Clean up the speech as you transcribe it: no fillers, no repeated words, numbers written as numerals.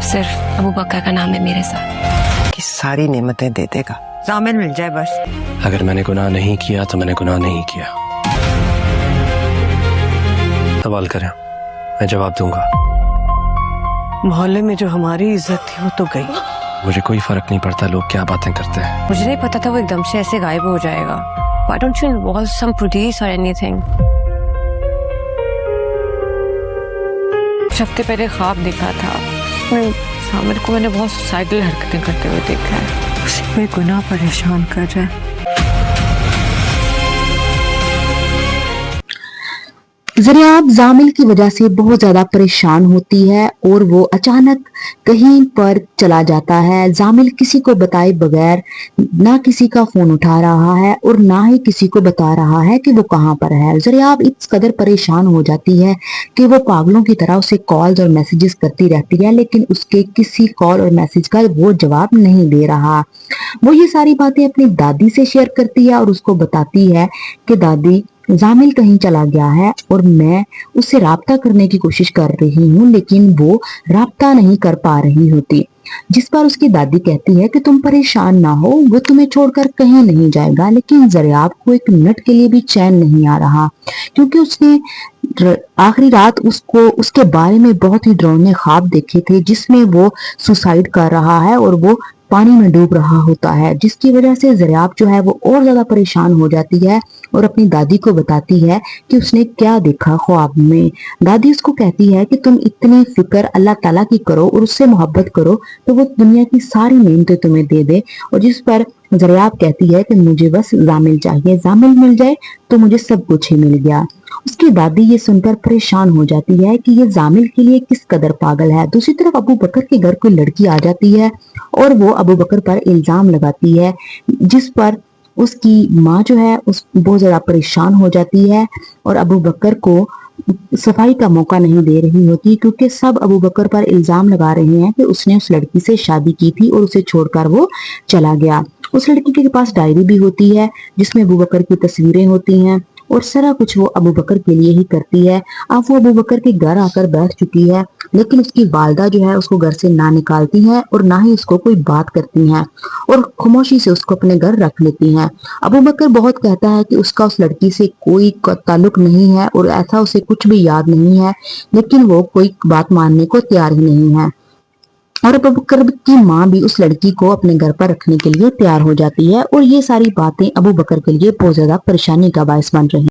सिर्फ अबू बकर का नाम है मेरे साथ। कि सारी नेमतें दे देगा, जामिल मिल जाए बस। अगर मैंने गुनाह नहीं किया तो मैंने गुनाह नहीं किया। सवाल करें, मैं जवाब दूंगा। मोहल्ले में जो हमारी इज्जत थी वो तो गई। मुझे कोई फर्क नहीं पड़ता लोग क्या बातें करते हैं। मुझे नहीं पता था वो एकदम से ऐसे गायब हो जाएगा। Why don't you involve some police or anything? कुछ हफ्ते पहले ख्वाब देखा था, सामिर को मैंने बहुत सुसाइडल हरकतें करते हुए देखा है। उसे कोई गुनाह परेशान कर रहा है। ज़रियाब जामिल की वजह से बहुत ज्यादा परेशान होती है और वो अचानक कहीं पर चला जाता है। जामिल किसी को बताए बगैर ना किसी का फोन उठा रहा है और ना ही किसी को बता रहा है कि वो कहाँ पर है। ज़रियाब इस कदर परेशान हो जाती है कि वो पागलों की तरह उसे कॉल्स और मैसेजेस करती रहती है, लेकिन उसके किसी कॉल और मैसेज का वो जवाब नहीं दे रहा। वो ये सारी बातें अपनी दादी से शेयर करती है और उसको बताती है कि दादी, जामिल कहीं चला गया है और मैं उससे राब्ता करने की कोशिश कर रही हूँ, लेकिन वो राब्ता नहीं कर पा रही होती। जिस पर उसकी दादी कहती है कि तुम परेशान ना हो, वो तुम्हें छोड़कर कहीं नहीं जाएगा। लेकिन ज़रियाब को एक मिनट के लिए भी चैन नहीं आ रहा, क्योंकि उसने आखिरी रात उसको उसके बारे में बहुत ही डरावने ख्वाब देखे थे, जिसमें वो सुसाइड कर रहा है और वो पानी में डूब रहा होता है, जिसकी वजह से ज़रियाब जो है वो और ज्यादा परेशान हो जाती है और अपनी दादी को बताती है कि उसने क्या देखा ख्वाब में। दादी उसको कहती है कि तुम इतनी फिक्र अल्लाह ताला की करो और उससे मोहब्बत करो तो वो दुनिया की सारी नेमतें तुम्हें दे दे। और जिस पर ज़रियाब कहती है कि मुझे बस जामिल चाहिए, जामिल मिल जाए तो मुझे सब कुछ ही मिल गया। उसकी दादी ये सुनकर परेशान हो जाती है कि ये जामिल के लिए किस कदर पागल है। दूसरी तरफ अबू बकर के घर कोई लड़की आ जाती है और वो अबू बकर पर इल्जाम लगाती है, जिस पर उसकी माँ जो है उस बहुत ज्यादा परेशान हो जाती है और अबू बकर को सफाई का मौका नहीं दे रही होती, क्योंकि सब अबू बकर पर इल्जाम लगा रहे हैं कि उसने उस लड़की से शादी की थी और उसे छोड़कर वो चला गया। उस लड़की के पास डायरी भी होती है जिसमें अबू बकर की तस्वीरें होती हैं और सारा कुछ वो अबू बकर के लिए ही करती है। अब वो अबू बकर के घर आकर बैठ चुकी है, लेकिन उसकी वालदा जो है उसको घर से ना निकालती है और ना ही उसको कोई बात करती हैं और खामोशी से उसको अपने घर रख लेती हैं। अबू बकर बहुत कहता है कि उसका उस लड़की से कोई ताल्लुक नहीं है और ऐसा उसे कुछ भी याद नहीं है, लेकिन वो कोई बात मानने को तैयार ही नहीं है। और अबू बकर की माँ भी उस लड़की को अपने घर पर रखने के लिए तैयार हो जाती है और ये सारी बातें अबू बकर के लिए बहुत ज्यादा परेशानी का बायस बन रही।